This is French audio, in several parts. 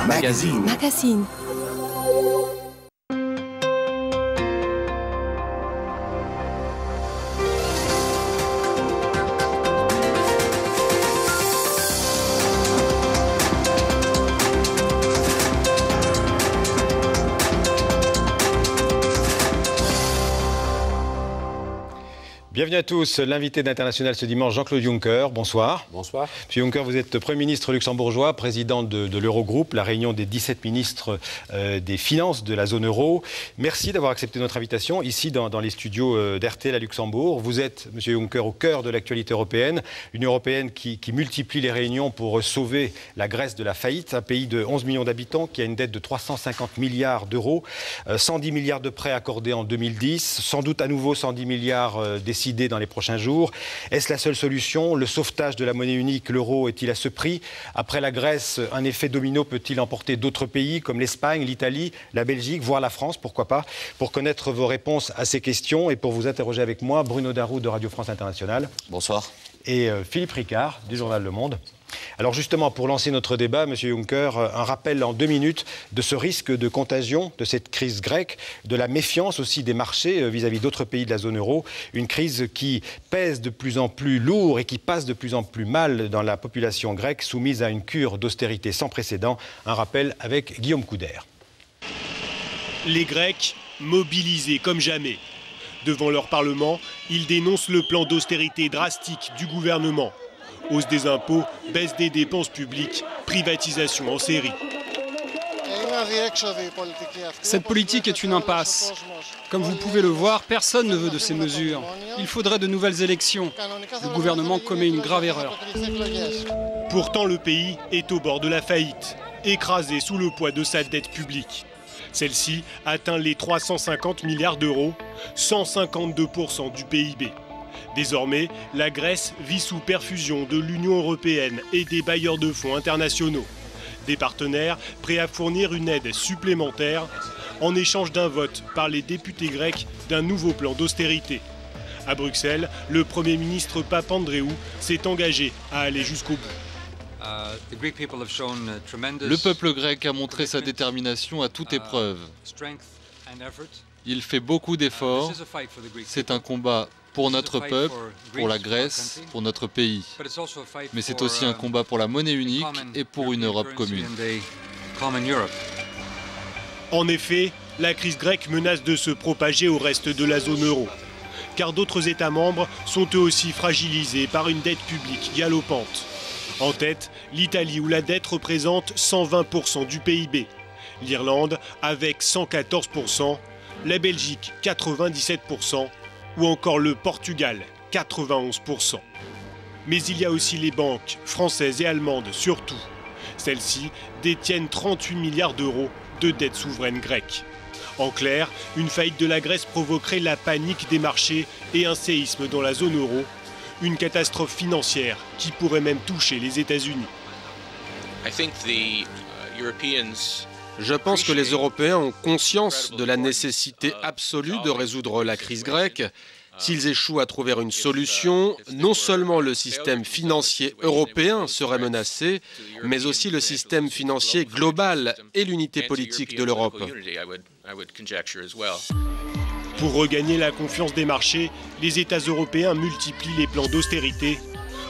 Magazine. Bienvenue à tous. L'invité d'International ce dimanche, Jean-Claude Juncker. Bonsoir. Bonsoir. Monsieur Juncker, vous êtes Premier ministre luxembourgeois, président de l'Eurogroupe, la réunion des 17 ministres des Finances de la zone euro. Merci d'avoir accepté notre invitation ici dans les studios d'RTL à Luxembourg. Vous êtes, Monsieur Juncker, au cœur de l'actualité européenne. Une européenne qui multiplie les réunions pour sauver la Grèce de la faillite, un pays de 11 millions d'habitants qui a une dette de 350 milliards d'euros, 110 milliards de prêts accordés en 2010, sans doute à nouveau 110 milliards décidés dans les prochains jours. Est-ce la seule solution? Le sauvetage de la monnaie unique, l'euro, est-il à ce prix? Après la Grèce, un effet domino peut-il emporter d'autres pays comme l'Espagne, l'Italie, la Belgique, voire la France, pourquoi pas? Pour connaître vos réponses à ces questions et pour vous interroger avec moi, Bruno Darroux de Radio France Internationale. Bonsoir. Et Philippe Ricard du journal Le Monde. Alors justement, pour lancer notre débat, Monsieur Juncker, un rappel en 2 minutes de ce risque de contagion de cette crise grecque, de la méfiance aussi des marchés vis-à-vis d'autres pays de la zone euro, une crise qui pèse de plus en plus lourd et qui passe de plus en plus mal dans la population grecque soumise à une cure d'austérité sans précédent. Un rappel avec Guillaume Couder. Les Grecs mobilisés comme jamais. Devant leur Parlement, ils dénoncent le plan d'austérité drastique du gouvernement. Hausse des impôts, baisse des dépenses publiques, privatisation en série. Cette politique est une impasse. Comme vous pouvez le voir, personne ne veut de ces mesures. Il faudrait de nouvelles élections. Le gouvernement commet une grave erreur. Pourtant, le pays est au bord de la faillite, écrasé sous le poids de sa dette publique. Celle-ci atteint les 350 milliards d'euros, 152% du PIB. Désormais, la Grèce vit sous perfusion de l'Union européenne et des bailleurs de fonds internationaux. Des partenaires prêts à fournir une aide supplémentaire en échange d'un vote par les députés grecs d'un nouveau plan d'austérité. À Bruxelles, le Premier ministre Papandréou s'est engagé à aller jusqu'au bout. Le peuple grec a montré sa détermination à toute épreuve. Il fait beaucoup d'efforts. C'est un combat pour notre peuple, pour la Grèce, pour notre pays. Mais c'est aussi un combat pour la monnaie unique et pour une Europe commune. En effet, la crise grecque menace de se propager au reste de la zone euro. Car d'autres États membres sont eux aussi fragilisés par une dette publique galopante. En tête, l'Italie où la dette représente 120% du PIB. L'Irlande avec 114%, la Belgique 97%, ou encore le Portugal, 91%. Mais il y a aussi les banques, françaises et allemandes surtout. Celles-ci détiennent 38 milliards d'euros de dettes souveraines grecques. En clair, une faillite de la Grèce provoquerait la panique des marchés et un séisme dans la zone euro, une catastrophe financière qui pourrait même toucher les États-Unis. Je pense que les Européens ont conscience de la nécessité absolue de résoudre la crise grecque. S'ils échouent à trouver une solution, non seulement le système financier européen serait menacé, mais aussi le système financier global et l'unité politique de l'Europe. Pour regagner la confiance des marchés, les États européens multiplient les plans d'austérité,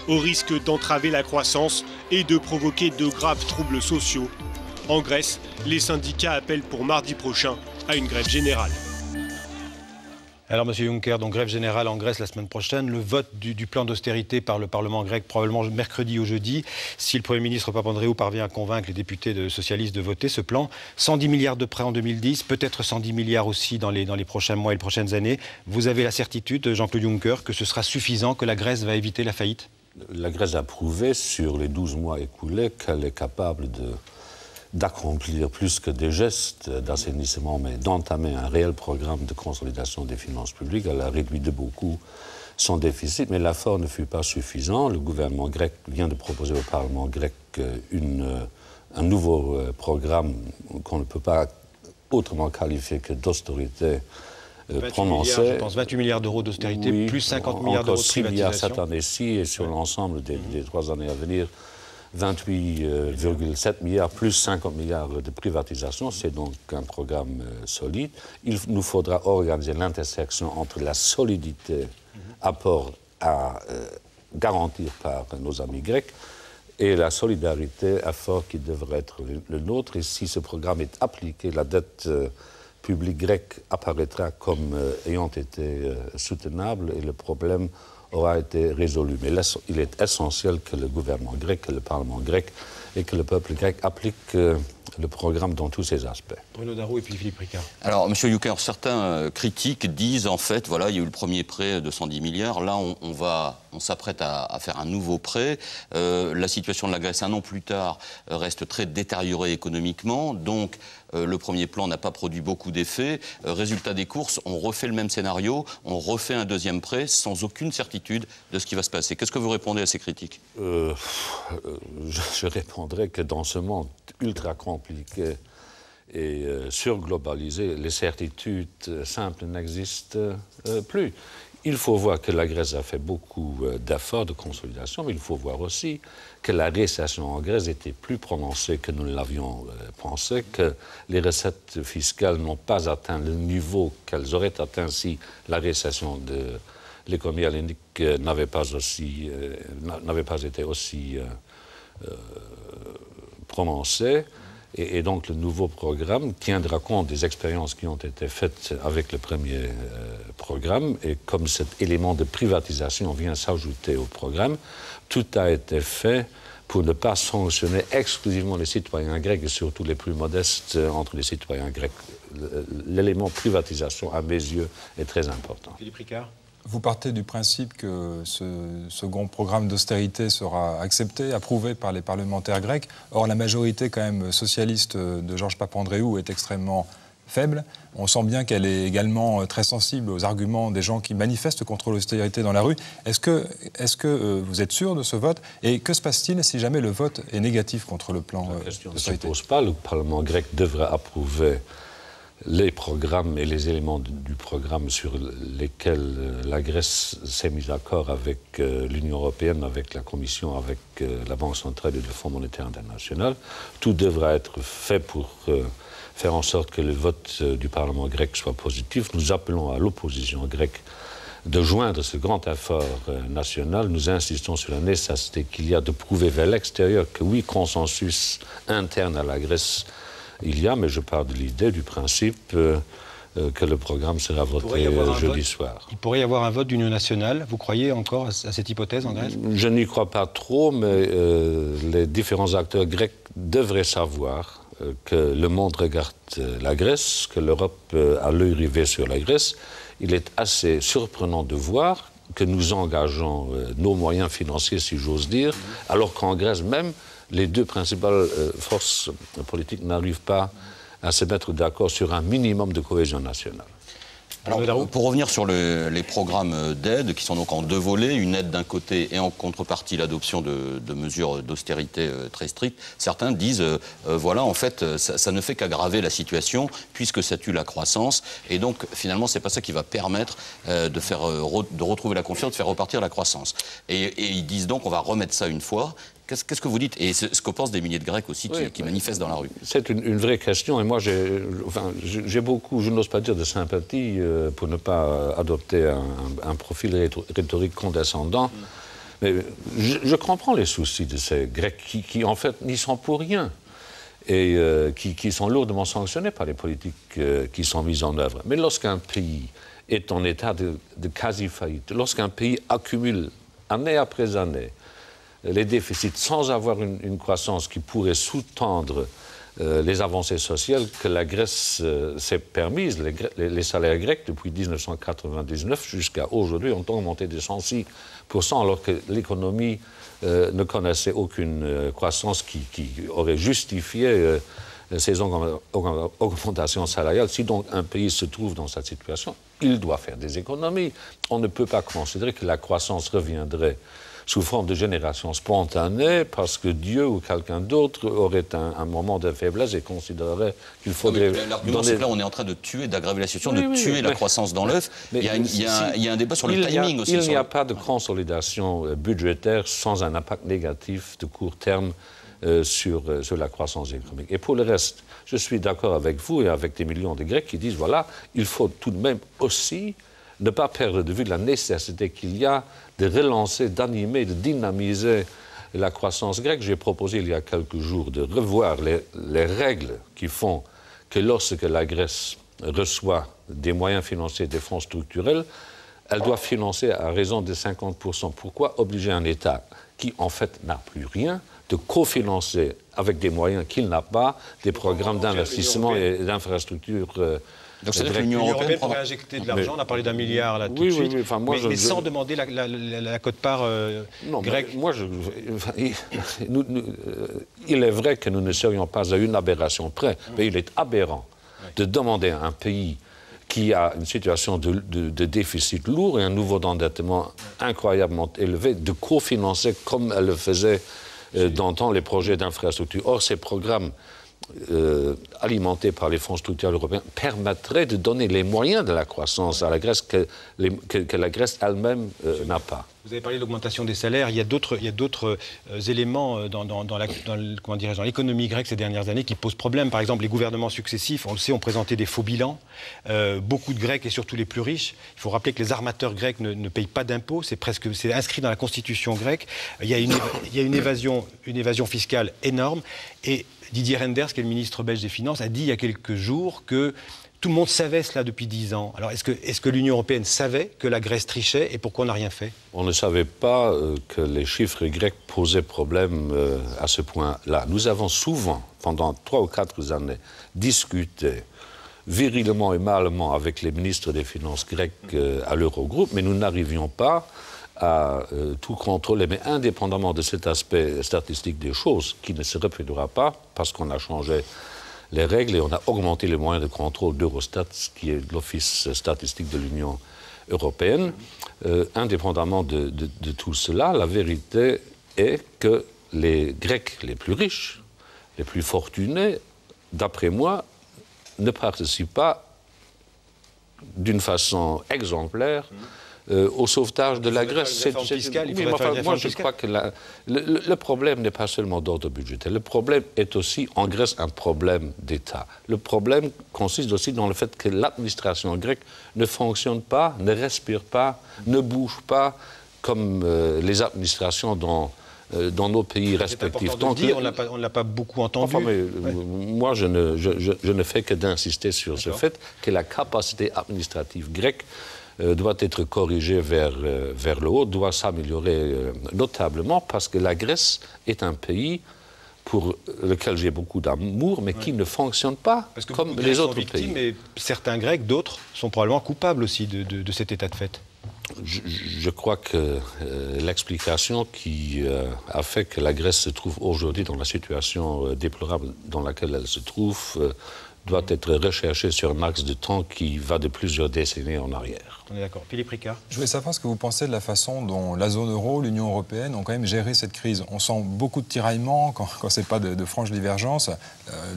au risque d'entraver la croissance et de provoquer de graves troubles sociaux. En Grèce, les syndicats appellent pour mardi prochain à une grève générale. Alors, Monsieur Juncker, donc grève générale en Grèce la semaine prochaine, le vote du plan d'austérité par le Parlement grec probablement mercredi ou jeudi, si le Premier ministre Papandréou parvient à convaincre les députés socialistes de voter ce plan. 110 milliards de prêts en 2010, peut-être 110 milliards aussi dans les prochains mois et les prochaines années. Vous avez la certitude, Jean-Claude Juncker, que ce sera suffisant, que la Grèce va éviter la faillite? La Grèce a prouvé sur les 12 mois écoulés qu'elle est capable d'accomplir plus que des gestes d'assainissement, mais d'entamer un réel programme de consolidation des finances publiques. Elle a réduit de beaucoup son déficit, mais l'effort ne fut pas suffisant. Le gouvernement grec vient de proposer au Parlement grec un nouveau programme qu'on ne peut pas autrement qualifier que d'austérité prononcée. Milliards, je pense 28 milliards d'euros d'austérité, oui, plus 50 milliards d'euros de privatisation. Encore 6 milliards cette année-ci et sur l'ensemble des 3 années à venir, 28,7 milliards plus 50 milliards de privatisation. C'est donc un programme solide. Il nous faudra organiser l'intersection entre la solidité, apport à garantir par nos amis grecs, et la solidarité, effort qui devrait être le nôtre. Et si ce programme est appliqué, la dette publique grecque apparaîtra comme ayant été soutenable et le problème aura été résolu. Mais là, il est essentiel que le gouvernement grec, que le Parlement grec et que le peuple grec appliquent le programme dans tous ses aspects. Bruno Darroux et puis Philippe Ricard. Alors, M. Juncker, certains critiques disent, en fait, voilà, il y a eu le premier prêt de 110 milliards, là, on s'apprête à faire un nouveau prêt. La situation de la Grèce, un an plus tard, reste très détériorée économiquement, donc le premier plan n'a pas produit beaucoup d'effets. Résultat des courses, on refait le même scénario, on refait un deuxième prêt sans aucune certitude de ce qui va se passer. Qu'est-ce que vous répondez à ces critiques? Je répondrai que dans ce monde ultra compliqué et surglobalisé, les certitudes simples n'existent plus. Il faut voir que la Grèce a fait beaucoup d'efforts de consolidation, mais il faut voir aussi que la récession en Grèce était plus prononcée que nous l'avions pensé, que les recettes fiscales n'ont pas atteint le niveau qu'elles auraient atteint si la récession de l'économie hellénique n'avait pas été aussi prononcée. Et donc le nouveau programme tiendra compte des expériences qui ont été faites avec le premier programme. Et comme cet élément de privatisation vient s'ajouter au programme, tout a été fait pour ne pas sanctionner exclusivement les citoyens grecs et surtout les plus modestes entre les citoyens grecs. L'élément privatisation, à mes yeux, est très important. Philippe Ricard. Vous partez du principe que ce second programme d'austérité sera accepté, approuvé par les parlementaires grecs. Or, la majorité quand même socialiste de Georges Papandréou est extrêmement faible. On sent bien qu'elle est également très sensible aux arguments des gens qui manifestent contre l'austérité dans la rue. Est-ce que vous êtes sûr de ce vote? Et que se passe-t-il si jamais le vote est négatif contre le plan d'austérité? La question ne se pose pas. Le Parlement grec devra approuver les programmes et les éléments du programme sur lesquels la Grèce s'est mise d'accord avec l'Union européenne, avec la Commission, avec la Banque centrale et le Fonds monétaire international. Tout devra être fait pour faire en sorte que le vote du Parlement grec soit positif. Nous appelons à l'opposition grecque de joindre ce grand effort national. Nous insistons sur la nécessité qu'il y a de prouver vers l'extérieur que oui, consensus interne à la Grèce, il y a, mais je parle de l'idée, du principe que le programme sera voté jeudi soir. Il pourrait y avoir un vote d'union nationale. Vous croyez encore à cette hypothèse en Grèce? Je n'y crois pas trop, mais les différents acteurs grecs devraient savoir que le monde regarde la Grèce, que l'Europe a l'œil rivé sur la Grèce. Il est assez surprenant de voir que nous engageons nos moyens financiers, si j'ose dire, alors qu'en Grèce même, les deux principales forces politiques n'arrivent pas à se mettre d'accord sur un minimum de cohésion nationale. Alors, pour revenir sur les programmes d'aide, qui sont donc en deux volets, une aide d'un côté et en contrepartie l'adoption de mesures d'austérité très strictes, certains disent, voilà, en fait, ça ne fait qu'aggraver la situation, puisque ça tue la croissance, et donc, finalement, c'est pas ça qui va permettre de retrouver la confiance, de faire repartir la croissance. Et ils disent donc, on va remettre ça une fois. Qu'est-ce que vous dites? Et ce que pensent des milliers de Grecs aussi qui manifestent dans la rue. C'est une vraie question. Et moi, j'ai beaucoup, je n'ose pas dire de sympathie pour ne pas adopter un profil rhétorique condescendant. Mais je comprends les soucis de ces Grecs qui en fait, n'y sont pour rien. Et qui sont lourdement sanctionnés par les politiques qui sont mises en œuvre. Mais lorsqu'un pays est en état de quasi-faillite, lorsqu'un pays accumule année après année les déficits sans avoir une croissance qui pourrait sous-tendre les avancées sociales que la Grèce s'est permises. Les salaires grecs, depuis 1999 jusqu'à aujourd'hui, ont augmenté de 106%, alors que l'économie ne connaissait aucune croissance qui aurait justifié ces augmentations salariales. Si donc un pays se trouve dans cette situation, il doit faire des économies. On ne peut pas considérer que la croissance reviendrait sous forme de génération spontanée parce que Dieu ou quelqu'un d'autre aurait un moment de faiblesse et considérerait qu'il faudrait... L'argument, c'est que là, on est en train de tuer, d'aggraver la situation, de tuer la croissance dans l'œuf. Il y a un débat sur le timing aussi. Il n'y a pas de consolidation budgétaire sans un impact négatif de court terme sur la croissance économique. Et pour le reste, je suis d'accord avec vous et avec des millions de Grecs qui disent, voilà, il faut tout de même aussi ne pas perdre de vue la nécessité qu'il y a de relancer, d'animer, de dynamiser la croissance grecque. J'ai proposé il y a quelques jours de revoir les règles qui font que lorsque la Grèce reçoit des moyens financiers des fonds structurels, elle doit financer à raison de 50%. Pourquoi obliger un État qui, en fait, n'a plus rien, de cofinancer avec des moyens qu'il n'a pas, des programmes d'investissement et d'infrastructures. Donc c'est-à-dire que l'Union européenne pourrait injecter de l'argent, on a parlé d'un milliard là tout de suite, enfin, moi, mais sans demander la quote-part grecque. Moi, il est vrai que nous ne serions pas à une aberration près, mais il est aberrant de demander à un pays qui a une situation de déficit lourd et un niveau d'endettement incroyablement élevé, de cofinancer comme elle le faisait d'antan les projets d'infrastructure. Or, ces programmes alimentés par les fonds structurels européens permettraient de donner les moyens de la croissance à la Grèce que la Grèce elle-même n'a pas. Vous avez parlé de l'augmentation des salaires. Il y a d'autres éléments dans l'économie grecque ces dernières années qui posent problème. Par exemple, les gouvernements successifs, on le sait, ont présenté des faux bilans. Beaucoup de Grecs, et surtout les plus riches, il faut rappeler que les armateurs grecs ne payent pas d'impôts. C'est inscrit dans la constitution grecque. Il y a une évasion fiscale énorme. Et Didier Reynders, qui est le ministre belge des Finances, a dit il y a quelques jours que tout le monde savait cela depuis 10 ans. Alors, est-ce que l'Union européenne savait que la Grèce trichait et pourquoi on n'a rien fait? On ne savait pas que les chiffres grecs posaient problème à ce point-là. Nous avons souvent, pendant 3 ou 4 années, discuté virilement et malement avec les ministres des Finances grecs à l'Eurogroupe, mais nous n'arrivions pas à tout contrôler, mais indépendamment de cet aspect statistique des choses, qui ne se reproduira pas parce qu'on a changé les règles et on a augmenté les moyens de contrôle d'Eurostat, qui est l'office statistique de l'Union européenne. Indépendamment de tout cela, la vérité est que les Grecs les plus riches, les plus fortunés, d'après moi, ne participent pas d'une façon exemplaire au sauvetage de la Grèce. Moi, je crois que le problème n'est pas seulement d'ordre budgétaire. Le problème est aussi, en Grèce, un problème d'État. Le problème consiste aussi dans le fait que l'administration grecque ne fonctionne pas, ne respire pas, ne bouge pas comme les administrations dans nos pays respectifs. On ne l'a pas beaucoup entendu. Enfin, moi, je ne fais que d'insister sur ce fait que la capacité administrative grecque doit être corrigée vers le haut, doit s'améliorer notablement, parce que la Grèce est un pays pour lequel j'ai beaucoup d'amour, mais qui ne fonctionne pas comme les autres pays. Mais certains Grecs, d'autres, sont probablement coupables aussi de cet état de fait. Je crois que l'explication qui a fait que la Grèce se trouve aujourd'hui dans la situation déplorable dans laquelle elle se trouve doit être recherchée sur un axe de temps qui va de plusieurs décennies en arrière. On est d'accord. Philippe Ricard. Je voulais savoir ce que vous pensez de la façon dont la zone euro, l'Union européenne ont quand même géré cette crise. On sent beaucoup de tiraillements quand ce n'est pas de franches divergences.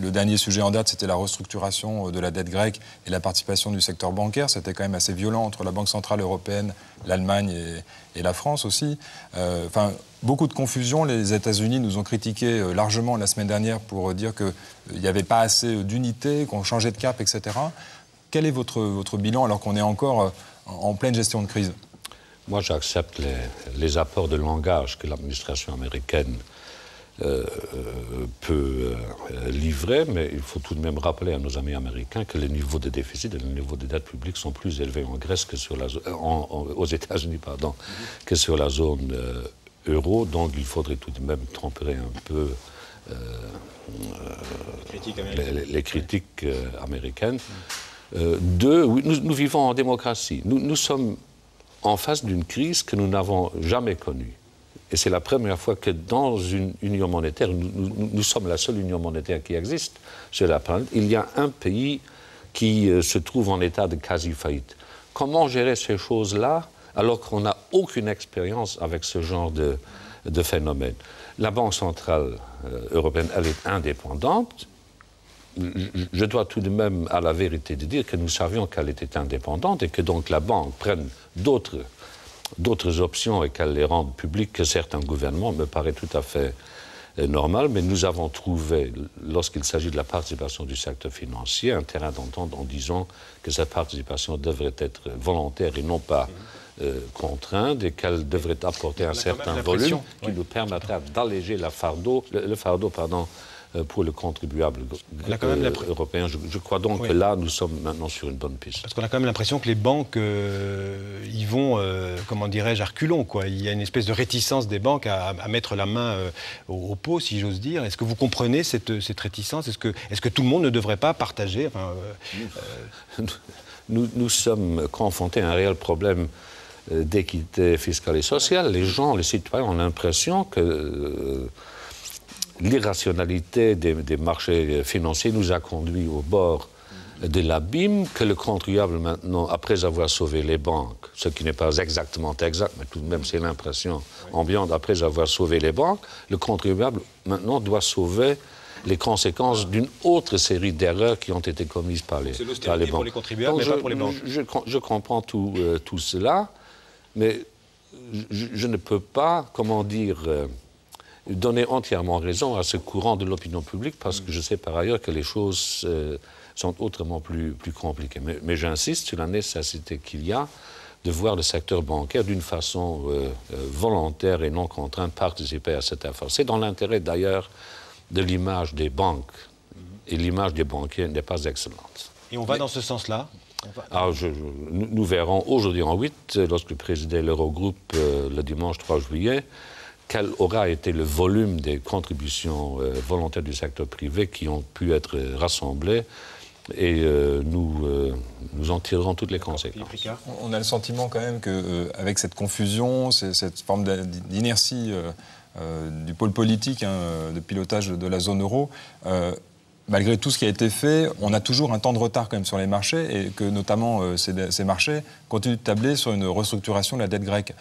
Le dernier sujet en date, c'était la restructuration de la dette grecque et la participation du secteur bancaire. C'était quand même assez violent entre la Banque centrale européenne, l'Allemagne et la France aussi. Beaucoup de confusion. Les États-Unis nous ont critiqué largement la semaine dernière pour dire qu'il n'y avait pas assez d'unité, qu'on changeait de cap, etc. Quel est votre bilan alors qu'on est encore en pleine gestion de crise? Moi, j'accepte les apports de langage que l'administration américaine peut livrer, mais il faut tout de même rappeler à nos amis américains que les niveaux de déficit et les niveaux de dette publique sont plus élevés en Grèce que aux États-Unis, que sur la zone euro. Donc, il faudrait tout de même tempérer un peu les critiques américaines. Oui, nous vivons en démocratie. Nous sommes en face d'une crise que nous n'avons jamais connue. Et c'est la première fois que dans une union monétaire, nous sommes la seule union monétaire qui existe sur la planète, il y a un pays qui se trouve en état de quasi-faillite. Comment gérer ces choses-là alors qu'on n'a aucune expérience avec ce genre de phénomène. La Banque centrale européenne, elle est indépendante. Je dois tout de même, à la vérité, de dire que nous savions qu'elle était indépendante et que donc la Banque prenne d'autres options et qu'elle les rende publiques que certains gouvernements, me paraît tout à fait normal. Mais nous avons trouvé, lorsqu'il s'agit de la participation du secteur financier, un terrain d'entente en disant que cette participation devrait être volontaire et non pas contrainte, et qu'elle devrait apporter un certain volume qui nous permettra d'alléger le fardeau pour le contribuable européen. Je crois donc que là, nous sommes maintenant sur une bonne piste. Parce qu'on a quand même l'impression que les banques y vont, comment dirais-je, à reculons, quoi. Il y a une espèce de réticence des banques à mettre la main au pot, si j'ose dire. Est-ce que vous comprenez cette réticence? Est-ce que tout le monde ne devrait pas partager Nous sommes confrontés à un réel problème d'équité fiscale et sociale. Les gens, les citoyens ont l'impression que l'irrationalité des marchés financiers nous a conduits au bord de l'abîme, que le contribuable maintenant, après avoir sauvé les banques, ce qui n'est pas exactement exact, mais tout de même c'est l'impression ambiante, après avoir sauvé les banques, le contribuable maintenant doit sauver les conséquences d'une autre série d'erreurs qui ont été commises par les banques. Pour les contribuables, mais pas pour les banques. Je comprends tout cela, mais je ne peux pas, comment dire, donner entièrement raison à ce courant de l'opinion publique, parce que je sais par ailleurs que les choses sont autrement plus compliquées. Mais j'insiste sur la nécessité qu'il y a de voir le secteur bancaire d'une façon volontaire et non contrainte participer à cet effort. C'est dans l'intérêt d'ailleurs de l'image des banques, et l'image des banquiers n'est pas excellente. Et on va dans ce sens-là? Nous verrons aujourd'hui en 8, lorsque présidait l'Eurogroupe le dimanche 3 juillet, quel aura été le volume des contributions volontaires du secteur privé qui ont pu être rassemblées, et nous en tirerons toutes les conséquences. On a le sentiment quand même qu'avec cette confusion, cette forme d'inertie du pôle politique, de pilotage de la zone euro, malgré tout ce qui a été fait, on a toujours un temps de retard quand même sur les marchés, et que notamment ces marchés continuent de tabler sur une restructuration de la dette grecque.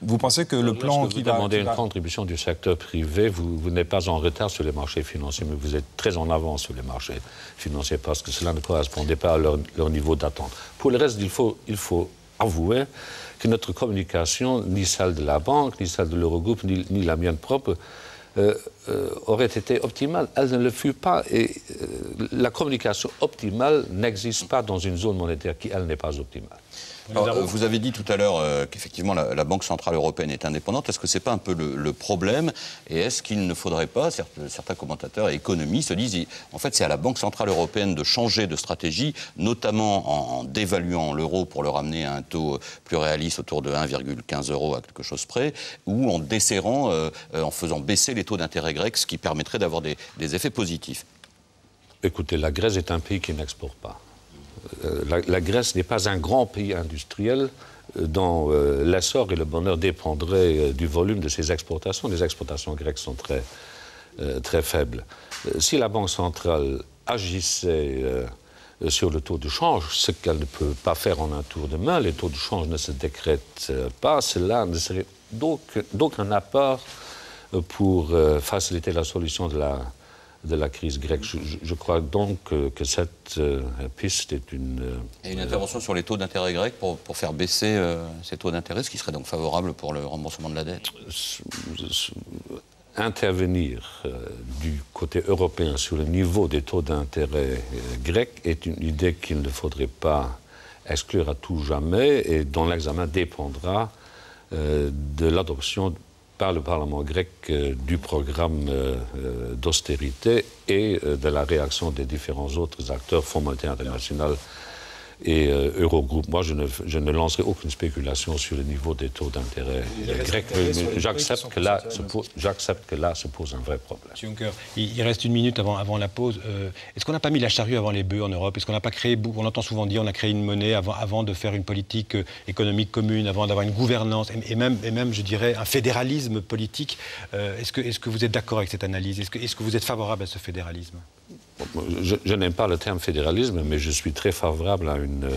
Vous pensez que le plan qui va... Vous demandez une contribution du secteur privé, vous n'êtes pas en retard sur les marchés financiers, mais vous êtes très en avance sur les marchés financiers, parce que cela ne correspondait pas à leur niveau d'attente. Pour le reste, il faut avouer que notre communication, ni celle de la banque, ni celle de l'Eurogroupe, ni la mienne propre, aurait été optimale. Elle ne le fut pas. Et la communication optimale n'existe pas dans une zone monétaire qui, elle, n'est pas optimale. Alors, vous avez dit tout à l'heure qu'effectivement la Banque Centrale Européenne est indépendante. Est-ce que ce n'est pas un peu le problème? Et est-ce qu'il ne faudrait pas, certains commentateurs et économistes se disent, en fait c'est à la Banque Centrale Européenne de changer de stratégie, notamment en dévaluant l'euro pour le ramener à un taux plus réaliste autour de 1,15 € à quelque chose près, ou en desserrant, en faisant baisser les taux d'intérêt grecs, ce qui permettrait d'avoir des effets positifs? Écoutez, la Grèce est un pays qui n'exporte pas. La Grèce n'est pas un grand pays industriel dont l'essor et le bonheur dépendraient du volume de ses exportations. Les exportations grecques sont très faibles. Si la Banque centrale agissait sur le taux de change, ce qu'elle ne peut pas faire en un tour de main, les taux de change ne se décrètent pas, cela ne serait d'aucun apport pour faciliter la solution de la crise grecque. Je crois donc que cette piste est une... Et une intervention sur les taux d'intérêt grecs pour faire baisser ces taux d'intérêt, ce qui serait donc favorable pour le remboursement de la dette? Intervenir du côté européen sur le niveau des taux d'intérêt grecs est une idée qu'il ne faudrait pas exclure à tout jamais, et dont l'examen dépendra de l'adoption par le Parlement grec du programme d'austérité et de la réaction des différents autres acteurs, Fonds monétaire international et Eurogroupe. Moi, je ne lancerai aucune spéculation sur le niveau des taux d'intérêt grecs. J'accepte que là se pose un vrai problème. Juncker, il reste une minute avant la pause. Est-ce qu'on n'a pas mis la charrue avant les bœufs en Europe? Est-ce qu'on n'a pas créé, on entend souvent dire, on a créé une monnaie avant de faire une politique économique commune, avant d'avoir une gouvernance, et même, je dirais, un fédéralisme politique? Est-ce que vous êtes d'accord avec cette analyse? Est-ce que vous êtes favorable à ce fédéralisme? Je n'aime pas le terme fédéralisme, mais je suis très favorable à une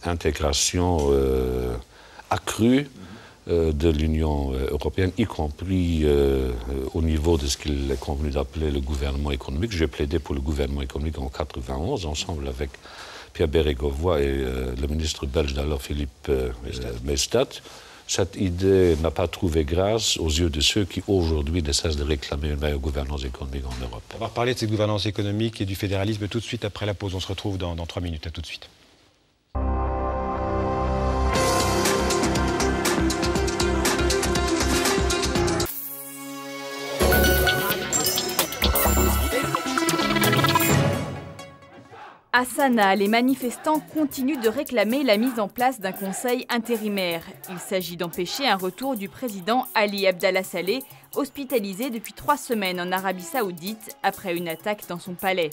intégration accrue de l'Union européenne, y compris au niveau de ce qu'il est convenu d'appeler le gouvernement économique. J'ai plaidé pour le gouvernement économique en 1991, ensemble avec Pierre Bérégovoy et le ministre belge d'alors, Philippe Maystadt. Cette idée n'a pas trouvé grâce aux yeux de ceux qui, aujourd'hui, ne cessent de réclamer une meilleure gouvernance économique en Europe. On va reparler de cette gouvernance économique et du fédéralisme tout de suite après la pause. On se retrouve dans 3 minutes. À tout de suite. À Sanaa, les manifestants continuent de réclamer la mise en place d'un conseil intérimaire. Il s'agit d'empêcher un retour du président Ali Abdallah Saleh, hospitalisé depuis 3 semaines en Arabie Saoudite après une attaque dans son palais.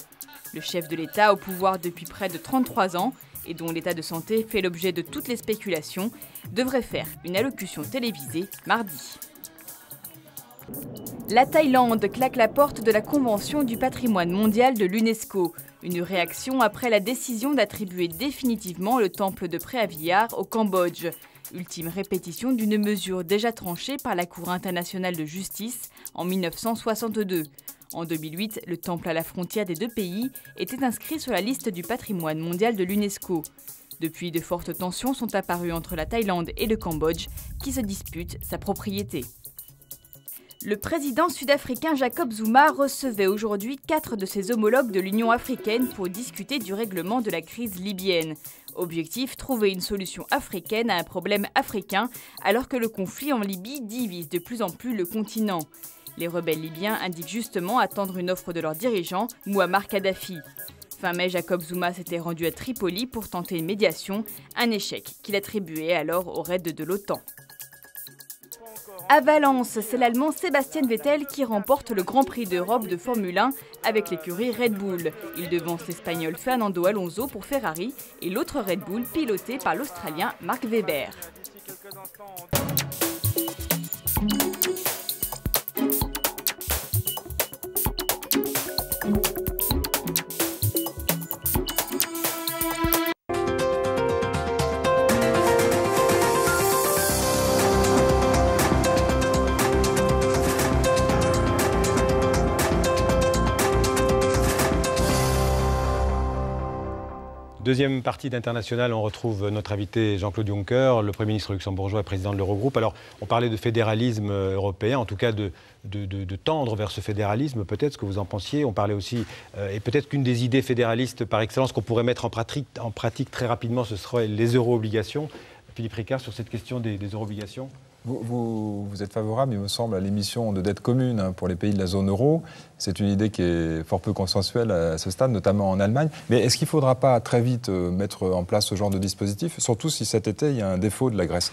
Le chef de l'État, au pouvoir depuis près de 33 ans et dont l'état de santé fait l'objet de toutes les spéculations, devrait faire une allocution télévisée mardi. La Thaïlande claque la porte de la Convention du patrimoine mondial de l'UNESCO. Une réaction après la décision d'attribuer définitivement le temple de Preaviar au Cambodge. Ultime répétition d'une mesure déjà tranchée par la Cour internationale de justice en 1962. En 2008, le temple à la frontière des 2 pays était inscrit sur la liste du patrimoine mondial de l'UNESCO. Depuis, de fortes tensions sont apparues entre la Thaïlande et le Cambodge, qui se disputent sa propriété. Le président sud-africain Jacob Zuma recevait aujourd'hui 4 de ses homologues de l'Union africaine pour discuter du règlement de la crise libyenne. Objectif, trouver une solution africaine à un problème africain, alors que le conflit en Libye divise de plus en plus le continent. Les rebelles libyens indiquent justement attendre une offre de leur dirigeant, Mouammar Kadhafi. Fin mai, Jacob Zuma s'était rendu à Tripoli pour tenter une médiation, un échec qu'il attribuait alors au raid de l'OTAN. À Valence, c'est l'Allemand Sébastien Vettel qui remporte le Grand Prix d'Europe de Formule 1 avec l'écurie Red Bull. Il devance l'Espagnol Fernando Alonso pour Ferrari et l'autre Red Bull piloté par l'Australien Mark Webber. Deuxième partie d'International, on retrouve notre invité Jean-Claude Juncker, le Premier ministre luxembourgeois et président de l'Eurogroupe. Alors, on parlait de fédéralisme européen, en tout cas de tendre vers ce fédéralisme, peut-être ce que vous en pensiez. On parlait aussi, et peut-être qu'une des idées fédéralistes par excellence qu'on pourrait mettre en pratique très rapidement, ce serait les euro-obligations. Philippe Ricard, sur cette question des euro-obligations. Vous êtes favorable, il me semble, à l'émission de dette commune pour les pays de la zone euro. C'est une idée qui est fort peu consensuelle à ce stade, notamment en Allemagne. Mais est-ce qu'il ne faudra pas très vite mettre en place ce genre de dispositif, surtout si cet été, il y a un défaut de la Grèce?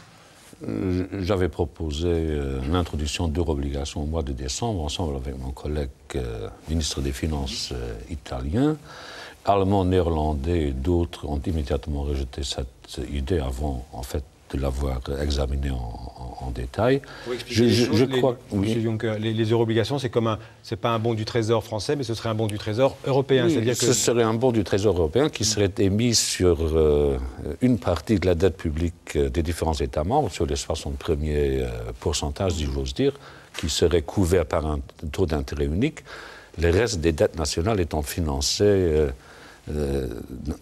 J'avais proposé l'introduction d'euro-obligations au mois de décembre, ensemble avec mon collègue ministre des Finances italien. Allemands, néerlandais et d'autres ont immédiatement rejeté cette idée avant, en fait, de l'avoir examiné en détail. Je crois, Monsieur Juncker, les euro-obligations, c'est pas un bon du Trésor français, mais ce serait un bon du Trésor européen. Oui, ce serait un bon du Trésor européen qui serait émis sur une partie de la dette publique des différents États membres, sur les 60 premiers pourcentages, si j'ose dire, qui serait couvert par un taux d'intérêt unique. Le reste des dettes nationales étant financées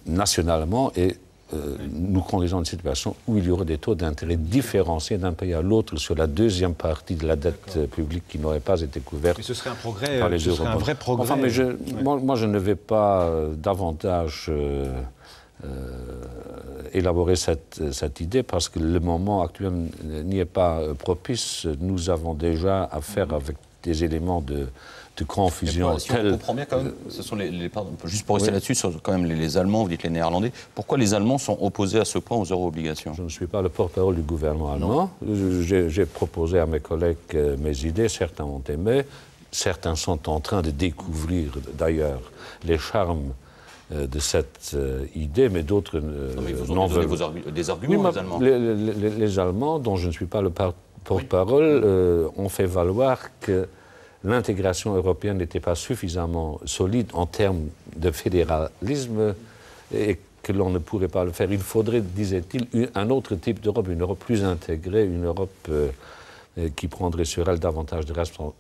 nationalement et nous conduisons une situation où il y aurait des taux d'intérêt différenciés d'un pays à l'autre sur la deuxième partie de la dette publique qui n'aurait pas été couverte. Mais ce serait un progrès, par les ce serait un vrai progrès. Enfin, mais moi, je ne vais pas davantage élaborer cette idée parce que le moment actuel n'y est pas propice. Nous avons déjà affaire avec des éléments de confusion. Si on comprend bien, quand même, ce sont juste pour rester là-dessus, ce sont quand même les Allemands, vous dites les Néerlandais. Pourquoi les Allemands sont opposés à ce point aux euro-obligations? Je ne suis pas le porte-parole du gouvernement allemand. J'ai proposé à mes collègues mes idées, certains ont aimé, certains sont en train de découvrir d'ailleurs les charmes de cette idée, mais d'autres n'en veulent pas. Des arguments, les Allemands. Les Allemands, dont je ne suis pas le porte-parole, ont fait valoir que l'intégration européenne n'était pas suffisamment solide en termes de fédéralisme et que l'on ne pourrait pas le faire. Il faudrait, disait-il, un autre type d'Europe, une Europe plus intégrée, une Europe qui prendrait sur elle davantage de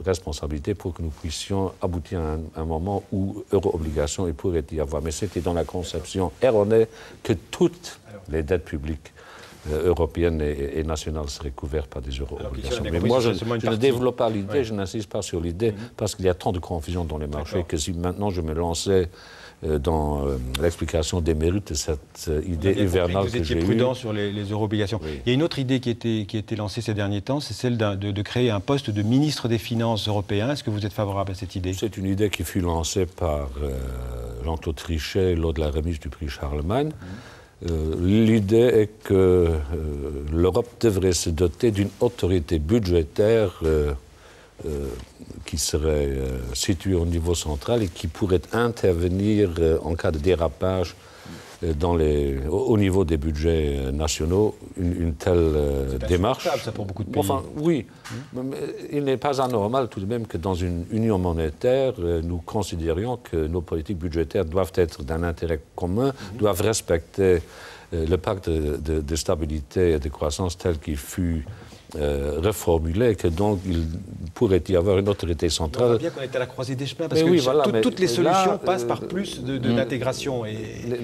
responsabilités pour que nous puissions aboutir à un moment où euro-obligation il pourrait y avoir. Mais c'était dans la conception erronée que toutes les dettes publiques européennes et nationales seraient couvertes par des euro-obligations. Mais moi, je ne développe pas l'idée, je n'insiste pas sur l'idée, parce qu'il y a tant de confusion dans les marchés que si maintenant je me lançais dans l'explication des mérites de cette idée hivernale que j'ai eue. Vous étiez prudent sur les euro-obligations. Oui. Il y a une autre idée qui a été lancée ces derniers temps, c'est celle de créer un poste de ministre des Finances européen. Est-ce que vous êtes favorable à cette idée? C'est une idée qui fut lancée par Jean-Claude Trichet lors de la remise du prix Charlemagne. L'idée est que l'Europe devrait se doter d'une autorité budgétaire qui serait située au niveau central et qui pourrait intervenir en cas de dérapage au niveau des budgets nationaux. Une telle démarche. Ça pour beaucoup de pays. Enfin, oui. Mais il n'est pas anormal tout de même que dans une union monétaire, nous considérions que nos politiques budgétaires doivent être d'un intérêt commun, doivent respecter le pacte de stabilité et de croissance tel qu'il fut reformulé, que donc il pourrait y avoir une autorité centrale. On voit bien qu'on est à la croisée des chemins, parce que oui, voilà, toutes les solutions passent par plus d'intégration.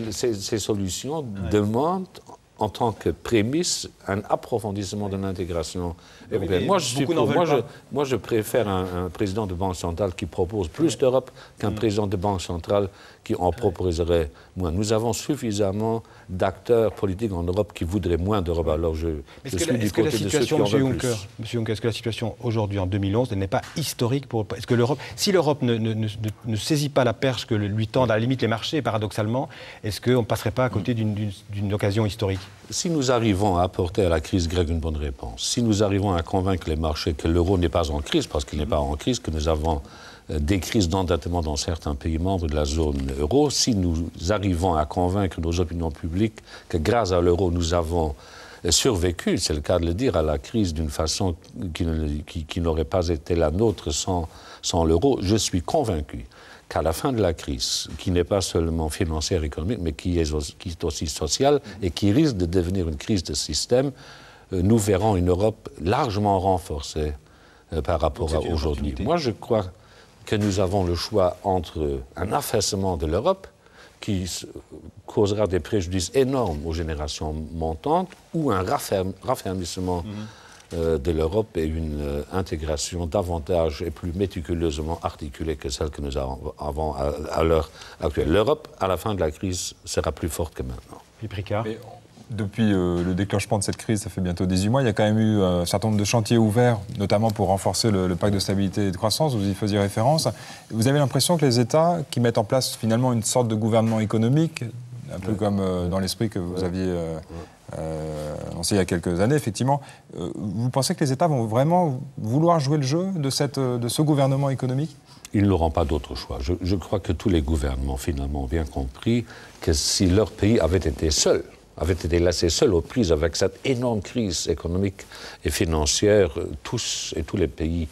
Ces solutions demandent, en tant que prémisse, un approfondissement de l'intégration européenne. Moi, je préfère un président de banque centrale qui propose plus d'Europe qu'un président de banque centrale qui en proposerait moins. Nous avons suffisamment d'acteurs politiques en Europe qui voudraient moins d'Europe. Alors je suis du côté de ceux qui en veulent plus. Monsieur Juncker, est-ce que la situation aujourd'hui, en 2011, n'est pas historique est-ce que l'Europe, si l'Europe ne saisit pas la perche que lui tendent à la limite les marchés, paradoxalement, est-ce qu'on ne passerait pas à côté d'une occasion historique? Si nous arrivons à apporter à la crise grecque une bonne réponse, si nous arrivons à convaincre les marchés que l'euro n'est pas en crise, parce qu'il n'est pas en crise, que nous avons des crises d'endettement dans certains pays membres de la zone euro, si nous arrivons à convaincre nos opinions publiques que grâce à l'euro, nous avons survécu, c'est le cas de le dire, à la crise d'une façon qui n'aurait pas été la nôtre sans l'euro, je suis convaincu qu'à la fin de la crise, qui n'est pas seulement financière, économique, mais qui est aussi sociale et qui risque de devenir une crise de système, nous verrons une Europe largement renforcée par rapport à aujourd'hui. Moi, je crois que nous avons le choix entre un affaissement de l'Europe qui causera des préjudices énormes aux générations montantes ou un raffermissement de l'Europe et une intégration davantage et plus méticuleusement articulée que celle que nous avons à l'heure actuelle. L'Europe, à la fin de la crise, sera plus forte que maintenant. Depuis le déclenchement de cette crise, ça fait bientôt 18 mois, il y a quand même eu un certain nombre de chantiers ouverts, notamment pour renforcer le pacte de stabilité et de croissance, vous y faisiez référence. Vous avez l'impression que les États qui mettent en place finalement une sorte de gouvernement économique, un peu comme dans l'esprit que vous aviez annoncé il y a quelques années, effectivement, vous pensez que les États vont vraiment vouloir jouer le jeu de ce gouvernement économique ? Ils n'auront pas d'autre choix. Je crois que tous les gouvernements, finalement, ont bien compris que si leur pays avait été seul, avait été laissé seul aux prises avec cette énorme crise économique et financière, tous les pays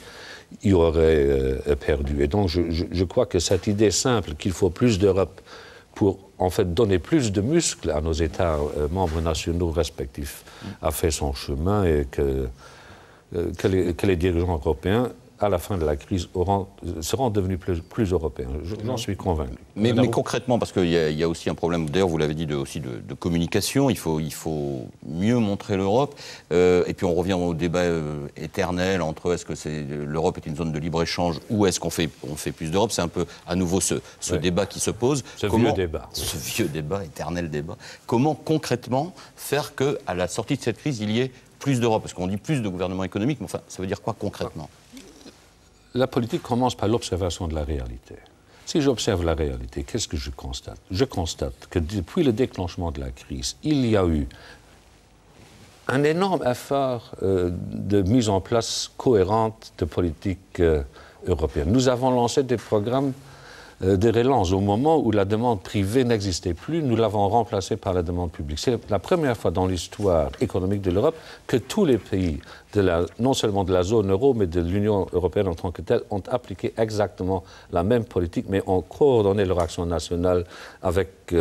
y auraient perdu. Et donc je crois que cette idée simple qu'il faut plus d'Europe pour en fait donner plus de muscles à nos États membres nationaux respectifs a fait son chemin et que les dirigeants européens, à la fin de la crise, seront devenus plus européens. J'en suis convaincu. Mais concrètement, parce qu'il y a aussi un problème, d'ailleurs vous l'avez dit, aussi de communication, il faut mieux montrer l'Europe. Et puis on revient au débat éternel entre est-ce que l'Europe est une zone de libre-échange ou est-ce qu'on fait plus d'Europe. C'est un peu à nouveau ce débat qui se pose. Ce vieux débat, éternel débat. Comment concrètement faire qu'à la sortie de cette crise, il y ait plus d'Europe? Parce qu'on dit plus de gouvernement économique, mais enfin, ça veut dire quoi concrètement? La politique commence par l'observation de la réalité. Si j'observe la réalité, qu'est-ce que je constate? Je constate que depuis le déclenchement de la crise, il y a eu un énorme effort de mise en place cohérente de politique européenne. Nous avons lancé des programmes de relance. Au moment où la demande privée n'existait plus, nous l'avons remplacée par la demande publique. C'est la première fois dans l'histoire économique de l'Europe que tous les pays, non seulement de la zone euro, mais de l'Union européenne en tant que telle, ont appliqué exactement la même politique, mais ont coordonné leur action nationale avec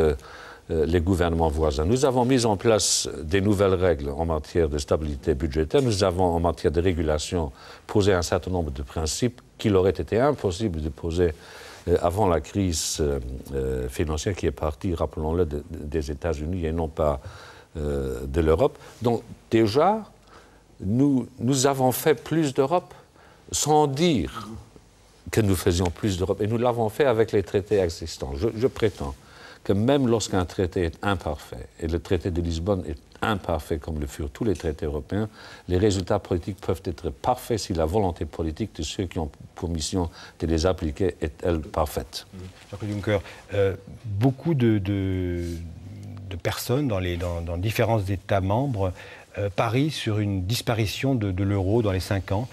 les gouvernements voisins. Nous avons mis en place des nouvelles règles en matière de stabilité budgétaire. Nous avons, en matière de régulation, posé un certain nombre de principes qu'il aurait été impossible de poser avant la crise financière qui est partie, rappelons-le, des États-Unis et non pas de l'Europe. Donc déjà, nous avons fait plus d'Europe sans dire que nous faisions plus d'Europe. Et nous l'avons fait avec les traités existants. Je prétends que même lorsqu'un traité est imparfait, et le traité de Lisbonne est imparfait comme le furent tous les traités européens, les résultats politiques peuvent être parfaits si la volonté politique de ceux qui ont pour mission de les appliquer est, elle, parfaite. Jean-Claude Juncker, beaucoup de personnes dans différents États membres parient sur une disparition de l'euro dans les 5 ans.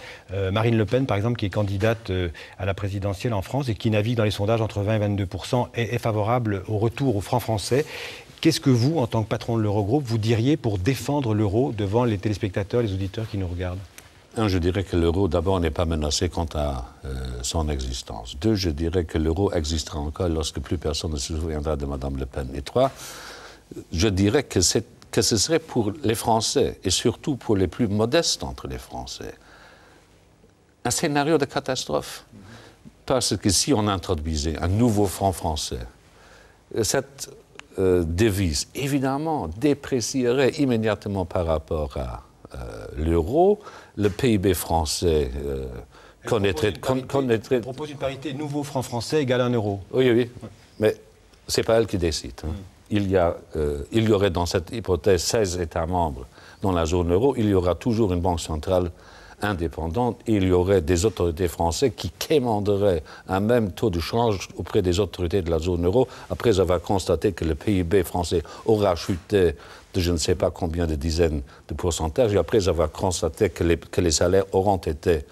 Marine Le Pen, par exemple, qui est candidate à la présidentielle en France et qui navigue dans les sondages entre 20 et 22%, est favorable au retour au franc français. Qu'est-ce que vous, en tant que patron de l'Eurogroupe, vous diriez pour défendre l'euro devant les téléspectateurs, les auditeurs qui nous regardent? Un, je dirais que l'euro, d'abord, n'est pas menacé quant à son existence. Deux, je dirais que l'euro existera encore lorsque plus personne ne se souviendra de Mme Le Pen. Et trois, je dirais que ce serait pour les Français, et surtout pour les plus modestes entre les Français, un scénario de catastrophe. Parce que si on introduisait un nouveau franc français, cette devise, évidemment, déprécierait immédiatement par rapport à l'euro. Le PIB français connaîtrait... On propose une parité nouveau franc français égale 1 euro. Oui, oui, mais ce n'est pas elle qui décide. Hein. Il y aurait dans cette hypothèse 16 États membres dans la zone euro. Il y aura toujours une banque centrale indépendante et il y aurait des autorités françaises qui quémanderaient un même taux de change auprès des autorités de la zone euro après avoir constaté que le PIB français aura chuté de je ne sais pas combien de dizaines de pourcentages et après avoir constaté que les salaires auront été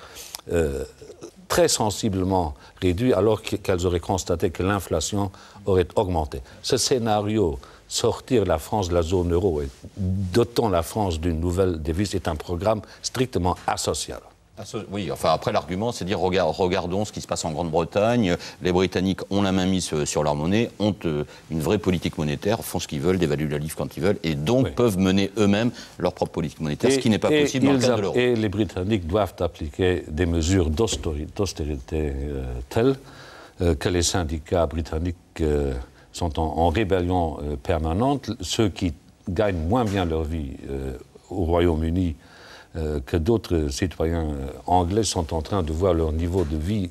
très sensiblement réduits alors qu'elles auraient constaté que l'inflation aurait augmenté. Ce scénario, sortir la France de la zone euro et dotant la France d'une nouvelle devise est un programme strictement asocial. Oui, enfin après l'argument, c'est de dire regardons ce qui se passe en Grande-Bretagne. Les Britanniques ont la main mise sur leur monnaie, ont une vraie politique monétaire, font ce qu'ils veulent, dévaluent la livre quand ils veulent, et donc peuvent mener eux-mêmes leur propre politique monétaire, ce qui n'est pas possible dans le cadre de l'euro. Et les Britanniques doivent appliquer des mesures d'austérité telles que les syndicats britanniques sont en rébellion permanente. Ceux qui gagnent moins bien leur vie au Royaume-Uni que d'autres citoyens anglais sont en train de voir leur niveau de vie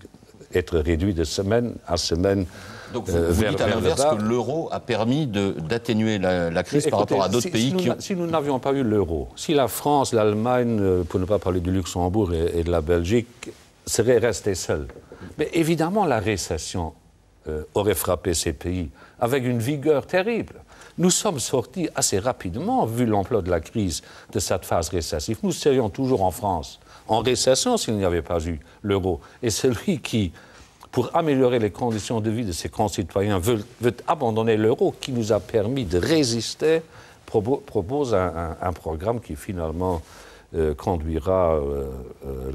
être réduit de semaine à semaine. Donc vous dites à l'inverse que l'euro a permis d'atténuer la crise par rapport à d'autres pays Si nous n'avions pas eu l'euro, si la France, l'Allemagne, pour ne pas parler du Luxembourg et de la Belgique, seraient restés seuls. Mais évidemment, la récession aurait frappé ces pays avec une vigueur terrible. Nous sommes sortis assez rapidement, vu l'ampleur de la crise, de cette phase récessive. Nous serions toujours en France, en récession s'il n'y avait pas eu l'euro. Et celui qui, pour améliorer les conditions de vie de ses concitoyens, veut abandonner l'euro, qui nous a permis de résister, propose un programme qui finalement conduira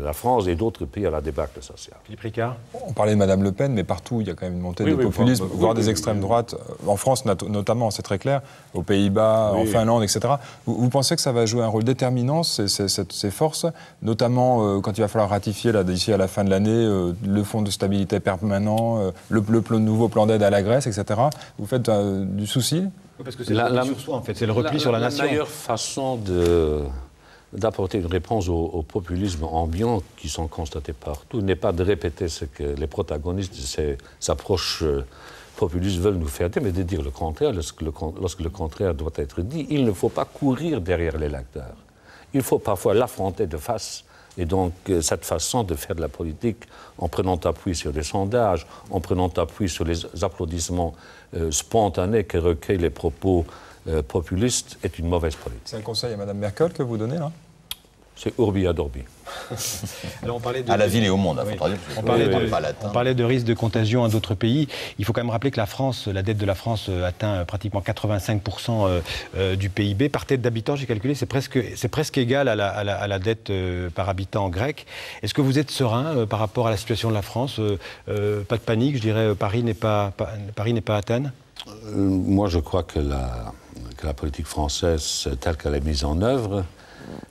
la France et d'autres pays à la débâcle sociale. Philippe Ricard. On parlait de Mme Le Pen, mais partout, il y a quand même une montée de populisme, voire des extrêmes droites. En France, notamment, c'est très clair, aux Pays-Bas, en Finlande, etc. Vous pensez que ça va jouer un rôle déterminant, ces forces, notamment quand il va falloir ratifier, d'ici à la fin de l'année, le fonds de stabilité permanent, le nouveau plan d'aide à la Grèce, etc. Vous faites du souci? Parce que c'est le repli sur soi, en fait. C'est le repli sur la nation. La meilleure façon d'apporter une réponse au populisme ambiant qui sont constatés partout n'est pas de répéter ce que les protagonistes de ces approches populistes veulent nous faire dire, mais de dire le contraire lorsque le contraire doit être dit. Il ne faut pas courir derrière l'électeur. Il faut parfois l'affronter de face. Et donc, cette façon de faire de la politique, en prenant appui sur des sondages, en prenant appui sur les applaudissements spontanés que recueillent les propos populistes, est une mauvaise politique. C'est un conseil à Mme Merkel que vous donnez, là? C'est urbi ad orbi. Alors, à la ville et au monde, oui. on parlait de risque de contagion à d'autres pays. Il faut quand même rappeler que la dette de la France atteint pratiquement 85% du PIB. Par tête d'habitant, j'ai calculé, c'est presque égal à la dette par habitant grec. Est-ce que vous êtes serein par rapport à la situation de la France? Pas de panique, je dirais, Paris n'est pas Athènes? Moi, je crois que la politique française, telle qu'elle est mise en œuvre,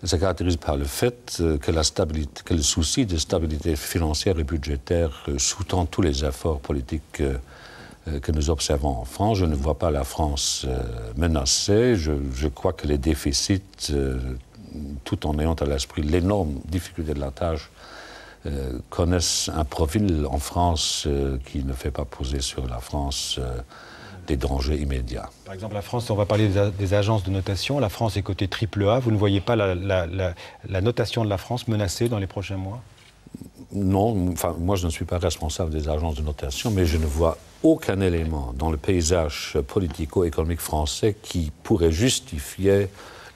se caractérise par le fait que le souci de stabilité financière et budgétaire sous-tend tous les efforts politiques que nous observons en France. Je ne vois pas la France menacée. Je crois que les déficits, tout en ayant à l'esprit l'énorme difficulté de la tâche, connaissent un profil en France qui ne fait pas poser sur la France des dangers immédiats. Par exemple, la France, on va parler des agences de notation. La France est cotée AAA. Vous ne voyez pas la notation de la France menacée dans les prochains mois? Non, enfin, moi je ne suis pas responsable des agences de notation, mais je ne vois aucun élément dans le paysage politico-économique français qui pourrait justifier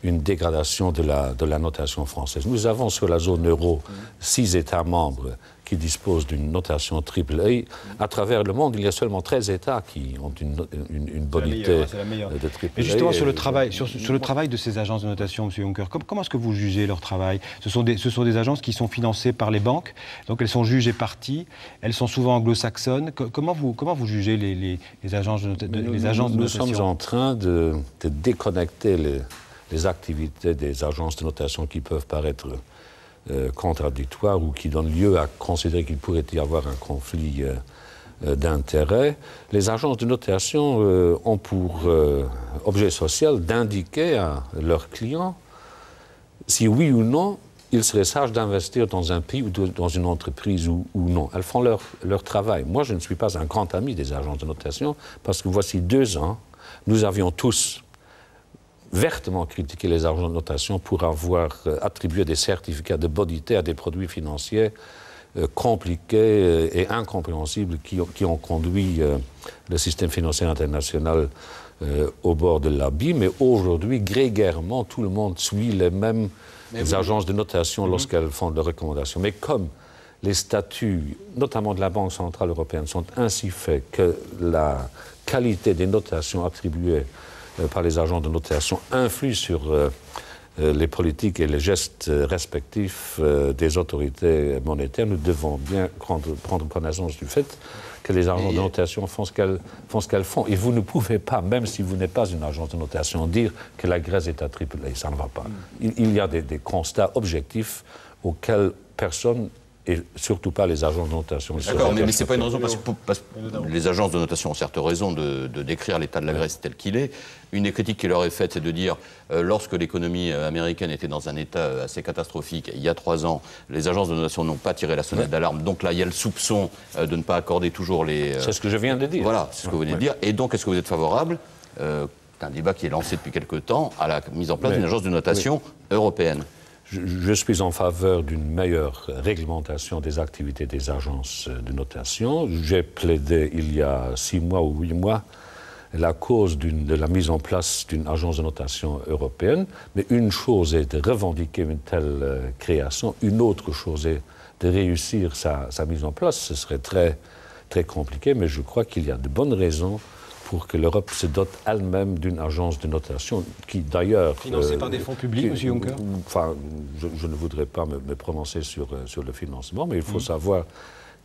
une dégradation de la notation française. Nous avons sur la zone euro 6 États membres qui disposent d'une notation AAA. À travers le monde, il y a seulement 13 États qui ont une bonité de AAA. Mais justement, sur le travail de ces agences de notation, M. Juncker, comment est-ce que vous jugez leur travail? Ce sont des agences qui sont financées par les banques, donc elles sont juges et parties, elles sont souvent anglo-saxonnes. Comment vous jugez les agences de notation? Nous sommes en train de déconnecter les activités des agences de notation qui peuvent paraître contradictoires ou qui donnent lieu à considérer qu'il pourrait y avoir un conflit d'intérêts. Les agences de notation ont pour objet social d'indiquer à leurs clients si oui ou non ils seraient sages d'investir dans un pays ou dans une entreprise ou non. Elles font leur travail. Moi, je ne suis pas un grand ami des agences de notation parce que voici 2 ans, nous avions tous vertement critiqué les agences de notation pour avoir attribué des certificats de bonité à des produits financiers compliqués et incompréhensibles qui ont conduit le système financier international au bord de l'abîme. Mais aujourd'hui, grégairement, tout le monde suit les mêmes agences de notation lorsqu'elles font des recommandations. Mais comme les statuts, notamment de la Banque centrale européenne, sont ainsi faits que la qualité des notations attribuées par les agents de notation influent sur les politiques et les gestes respectifs des autorités monétaires, nous devons bien prendre connaissance du fait que les agences de notation font ce qu'elles font. Et vous ne pouvez pas, même si vous n'êtes pas une agence de notation, dire que la Grèce est à AAA. Ça ne va pas. Il y a des constats objectifs auxquels personne, et surtout pas les agences de notation. D'accord, mais ce n'est pas une raison, parce que les agences de notation ont certes raison de décrire l'état de la Grèce tel qu'il est. Une des critiques qui leur est faite, c'est de dire, lorsque l'économie américaine était dans un état assez catastrophique, il y a 3 ans, les agences de notation n'ont pas tiré la sonnette d'alarme. Donc là, il y a le soupçon de ne pas accorder toujours les... C'est ce que je viens de dire. Voilà, c'est ce que vous venez de dire. Et donc, est-ce que vous êtes favorable, c'est un débat qui est lancé depuis quelque temps, à la mise en place d'une agence de notation européenne? Je suis en faveur d'une meilleure réglementation des activités des agences de notation. J'ai plaidé il y a 6 mois ou 8 mois la cause de la mise en place d'une agence de notation européenne. Mais une chose est de revendiquer une telle création, une autre chose est de réussir sa mise en place. Ce serait très, très compliqué, mais je crois qu'il y a de bonnes raisons pour que l'Europe se dote elle-même d'une agence de notation qui, d'ailleurs... Financée par des fonds publics, M. Juncker? Enfin, je ne voudrais pas me prononcer sur le financement, mais il faut savoir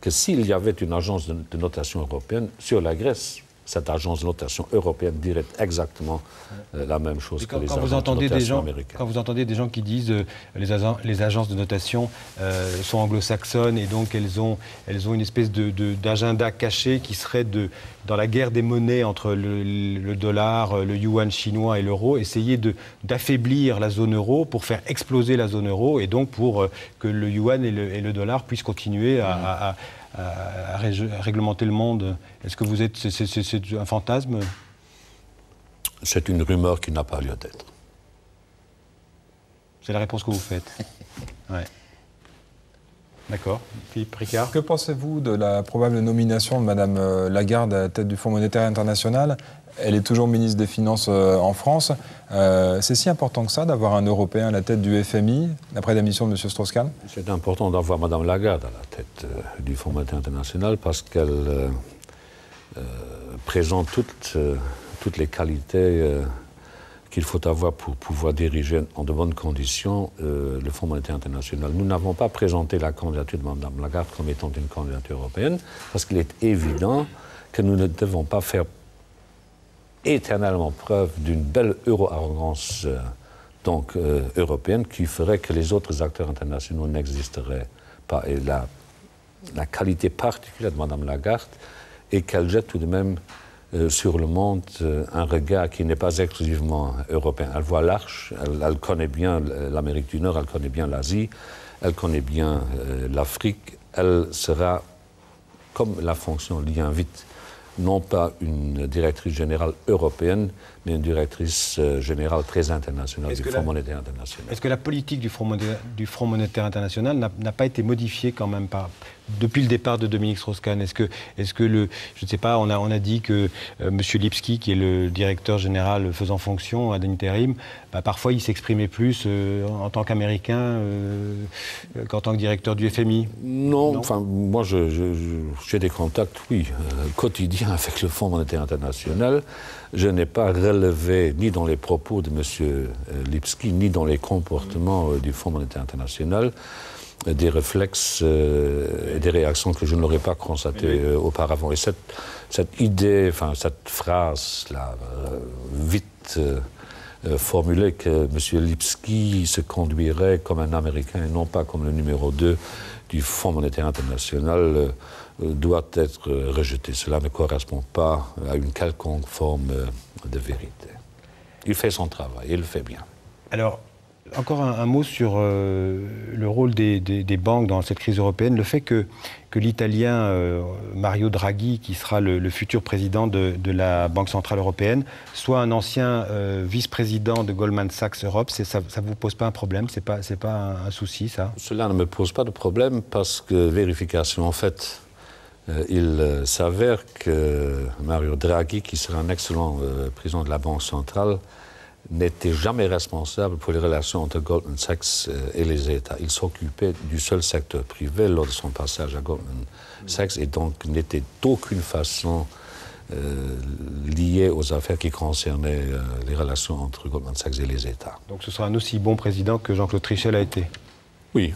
que s'il y avait une agence de notation européenne sur la Grèce, cette agence de notation européenne dirait exactement la même chose que les agences de notation américaines. Quand vous entendez des gens qui disent les agences de notation sont anglo-saxonnes et donc elles ont une espèce d'agenda caché qui serait dans la guerre des monnaies entre le dollar, le yuan chinois et l'euro, essayer d'affaiblir la zone euro pour faire exploser la zone euro et donc pour que le yuan et le dollar puissent continuer à réglementer le monde. Est-ce que c'est un fantasme? C'est une rumeur qui n'a pas lieu d'être. C'est la réponse que vous faites. Ouais. D'accord. Philippe Ricard. Que pensez-vous de la probable nomination de Mme Lagarde à la tête du Fonds monétaire international ? Elle est toujours ministre des Finances en France. C'est si important que ça d'avoir un Européen à la tête du FMI, après la mission de M. Strauss-Kahn ? C'est important d'avoir Mme Lagarde à la tête du Fonds monétaire international parce qu'elle présente toutes les qualités qu'il faut avoir pour pouvoir diriger en de bonnes conditions le Fonds monétaire international. Nous n'avons pas présenté la candidature de Mme Lagarde comme étant une candidature européenne parce qu'il est évident que nous ne devons pas faire éternellement preuve d'une belle euro-arrogance européenne qui ferait que les autres acteurs internationaux n'existeraient pas. Et la qualité particulière de Mme Lagarde est qu'elle jette tout de même sur le monde un regard qui n'est pas exclusivement européen. Elle voit large, elle connaît bien l'Amérique du Nord, elle connaît bien l'Asie, elle connaît bien l'Afrique. Elle sera, comme la fonction l'y invite, non pas une directrice générale européenne, mais une directrice générale très internationale du Fonds monétaire international. Est-ce que la politique du Fonds monétaire international n'a pas été modifiée quand même depuis le départ de Dominique Strauss-Kahn? Est-ce que je ne sais pas, on a dit que M. Lipski, qui est le directeur général faisant fonction ad intérim, parfois il s'exprimait plus en tant qu'Américain qu'en tant que directeur du FMI? Non. Enfin, moi j'ai des contacts, oui, quotidiens avec le Fonds monétaire international. Je n'ai pas relevé, ni dans les propos de M. Lipski, ni dans les comportements du Fonds monétaire international, des réflexes et des réactions que je n'aurais pas constatées auparavant. Et cette idée, enfin cette phrase-là, vite formulée que M. Lipski se conduirait comme un Américain et non pas comme le numéro 2 du Fonds monétaire international, doit être rejeté. Cela ne correspond pas à une quelconque forme de vérité. Il fait son travail, il le fait bien. Alors, encore un mot sur le rôle des banques dans cette crise européenne. Le fait que l'Italien Mario Draghi, qui sera le futur président de la Banque centrale européenne, soit un ancien vice-président de Goldman Sachs Europe, ça ne vous pose pas un problème? C'est pas un souci, ça? Cela ne me pose pas de problème parce que, vérification en fait, il s'avère que Mario Draghi, qui sera un excellent président de la Banque centrale, n'était jamais responsable pour les relations entre Goldman Sachs et les États. Il s'occupait du seul secteur privé lors de son passage à Goldman Sachs et donc n'était d'aucune façon lié aux affaires qui concernaient les relations entre Goldman Sachs et les États. Donc ce sera un aussi bon président que Jean-Claude Trichet l'a été? Oui.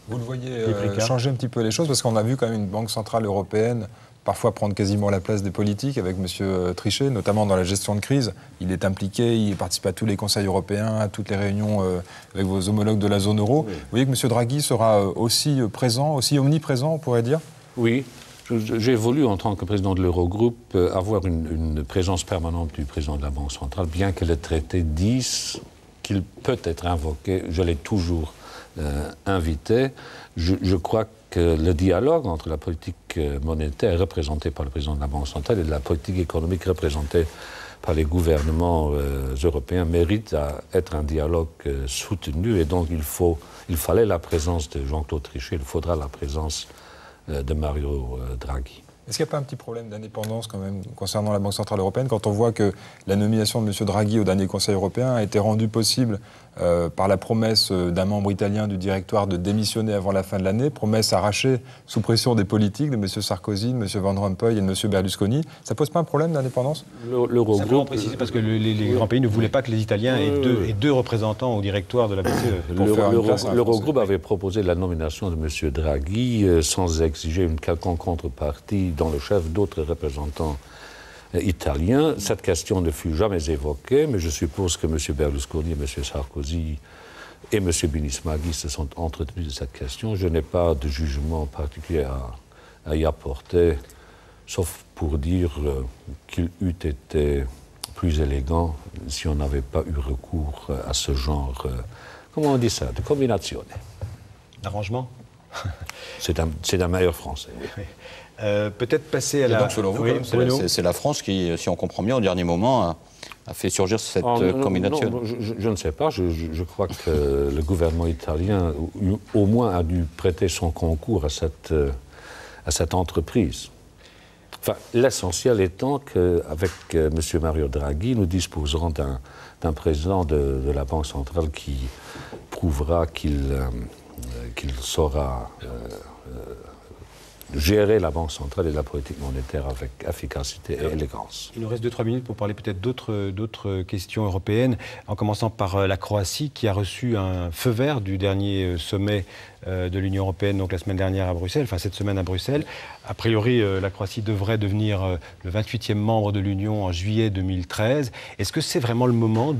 Vous le voyez changer un petit peu les choses, parce qu'on a vu quand même une Banque centrale européenne parfois prendre quasiment la place des politiques avec M. Trichet, notamment dans la gestion de crise. Il est impliqué, il participe à tous les conseils européens, à toutes les réunions avec vos homologues de la zone euro. Oui. Vous voyez que M. Draghi sera aussi présent, aussi omniprésent, on pourrait dire? Oui. J'ai voulu, en tant que président de l'Eurogroupe, avoir une présence permanente du président de la Banque centrale, bien que le traité dise qu'il peut être invoqué. Je l'ai toujours invité. Je crois que le dialogue entre la politique monétaire représentée par le président de la Banque centrale et la politique économique représentée par les gouvernements européens mérite à être un dialogue soutenu. Et donc il fallait la présence de Jean-Claude Trichet, il faudra la présence de Mario Draghi. Est-ce qu'il n'y a pas un petit problème d'indépendance quand même concernant la Banque centrale européenne quand on voit que la nomination de M. Draghi au dernier Conseil européen a été rendue possible par la promesse d'un membre italien du directoire de démissionner avant la fin de l'année, promesse arrachée sous pression des politiques de M. Sarkozy, de M. Van Rompuy et de M. Berlusconi. Ça ne pose pas un problème d'indépendance? L'Eurogroupe, préciser parce que les grands pays ne voulaient pas que les Italiens aient deux représentants au directoire de la BCE. L'Eurogroupe avait proposé la nomination de M. Draghi sans exiger une quelconque contrepartie dans le chef d'autres représentants italiens. Cette question ne fut jamais évoquée, mais je suppose que M. Berlusconi et M. Sarkozy et M. Binismaghi se sont entretenus de cette question. Je n'ai pas de jugement particulier à y apporter, sauf pour dire qu'il eût été plus élégant si on n'avait pas eu recours à ce genre, comment on dit ça, de combinazione. D'arrangement. C'est un meilleur Français. Peut-être passer à la... Donc, selon vous, c'est la France qui, si on comprend bien, au dernier moment, a fait surgir cette candidature. Non, je ne sais pas. Je crois que le gouvernement italien, au moins, a dû prêter son concours à cette entreprise. Enfin, l'essentiel étant qu'avec M. Mario Draghi, nous disposerons d'un président de la Banque centrale qui prouvera qu'il saura gérer la Banque centrale et la politique monétaire avec efficacité et élégance. Il nous reste 2-3 minutes pour parler peut-être d'autres questions européennes, en commençant par la Croatie qui a reçu un feu vert du dernier sommet de l'Union européenne, donc la semaine dernière à Bruxelles, enfin cette semaine à Bruxelles. A priori, la Croatie devrait devenir le 28e membre de l'Union en juillet 2013. Est-ce que c'est vraiment le moment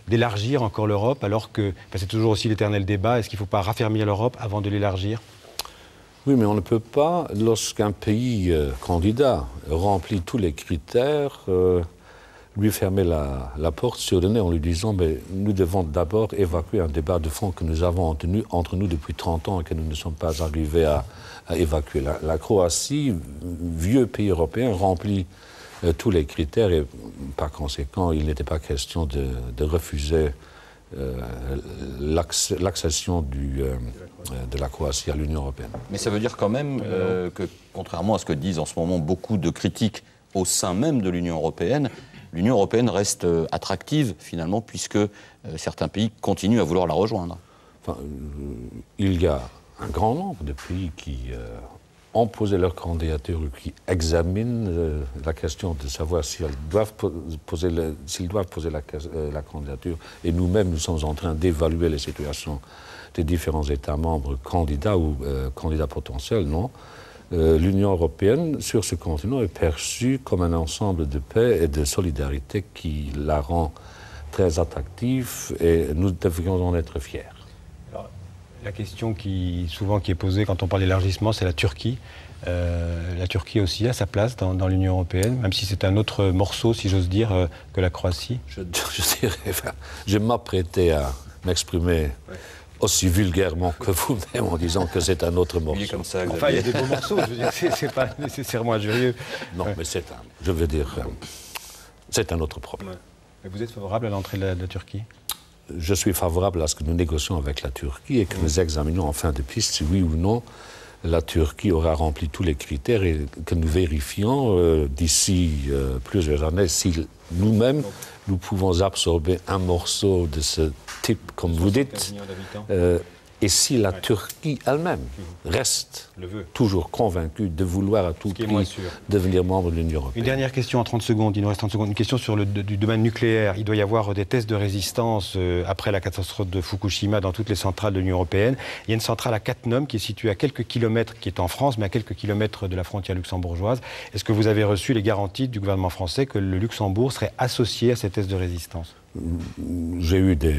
d'élargir encore l'Europe, alors que c'est toujours aussi l'éternel débat, est-ce qu'il ne faut pas raffermir l'Europe avant de l'élargir ? Oui, mais on ne peut pas, lorsqu'un pays candidat remplit tous les critères, lui fermer la porte sur le nez en lui disant mais nous devons d'abord évacuer un débat de fond que nous avons tenu entre nous depuis 30 ans et que nous ne sommes pas arrivés à évacuer. La Croatie, vieux pays européen, remplit tous les critères et par conséquent, il n'était pas question de refuser l'accession de la Croatie à l'Union européenne. Mais ça veut dire quand même que, contrairement à ce que disent en ce moment beaucoup de critiques au sein même de l'Union européenne reste attractive finalement puisque certains pays continuent à vouloir la rejoindre. Enfin, il y a un grand nombre de pays qui ont posé leur candidature, qui examinent la question de savoir s'ils doivent poser la candidature. Et nous-mêmes, nous sommes en train d'évaluer les situations des différents États membres candidats ou candidats potentiels, non. L'Union européenne, sur ce continent, est perçue comme un ensemble de paix et de solidarité qui la rend très attractive et nous devrions en être fiers. Alors, la question qui est posée quand on parle d'élargissement, c'est la Turquie. La Turquie aussi a sa place dans l'Union européenne, même si c'est un autre morceau, si j'ose dire, que la Croatie. Je m'apprêtais à m'exprimer aussi vulgairement que vous-même en disant que c'est un autre morceau. Comme ça, enfin, il y a des beaux morceaux, je veux dire, c'est pas nécessairement injurieux. Non, mais c'est un autre problème. Ouais. Mais vous êtes favorable à l'entrée de la Turquie ? Je suis favorable à ce que nous négocions avec la Turquie et que nous examinions en fin de piste si oui ou non la Turquie aura rempli tous les critères et que nous vérifions d'ici plusieurs années si nous-mêmes nous pouvons absorber un morceau de ce type, comme vous dites, et si la Turquie elle-même reste toujours convaincue de vouloir à tout prix devenir membre de l'Union européenne. Une dernière question en 30 secondes, il nous reste 30 secondes. Une question sur du domaine nucléaire. Il doit y avoir des tests de résistance après la catastrophe de Fukushima dans toutes les centrales de l'Union européenne. Il y a une centrale à Cattenom qui est située à quelques kilomètres, qui est en France, mais à quelques kilomètres de la frontière luxembourgeoise. Est-ce que vous avez reçu les garanties du gouvernement français que le Luxembourg serait associé à ces tests de résistance ? J'ai eu des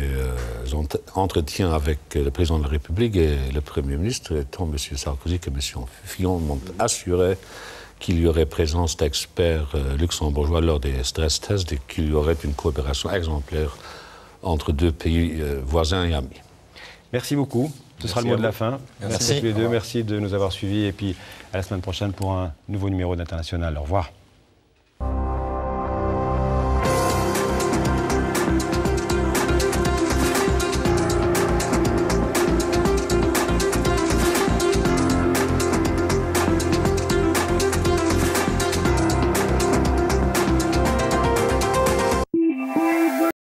entretiens avec le président de la République et le Premier ministre, tant M. Sarkozy que M. Fillon m'ont assuré qu'il y aurait présence d'experts luxembourgeois lors des stress tests et qu'il y aurait une coopération exemplaire entre deux pays voisins et amis. Merci beaucoup. Ce sera le mot de la fin. Merci à tous les deux. Merci de nous avoir suivis et puis à la semaine prochaine pour un nouveau numéro d'International. Au revoir.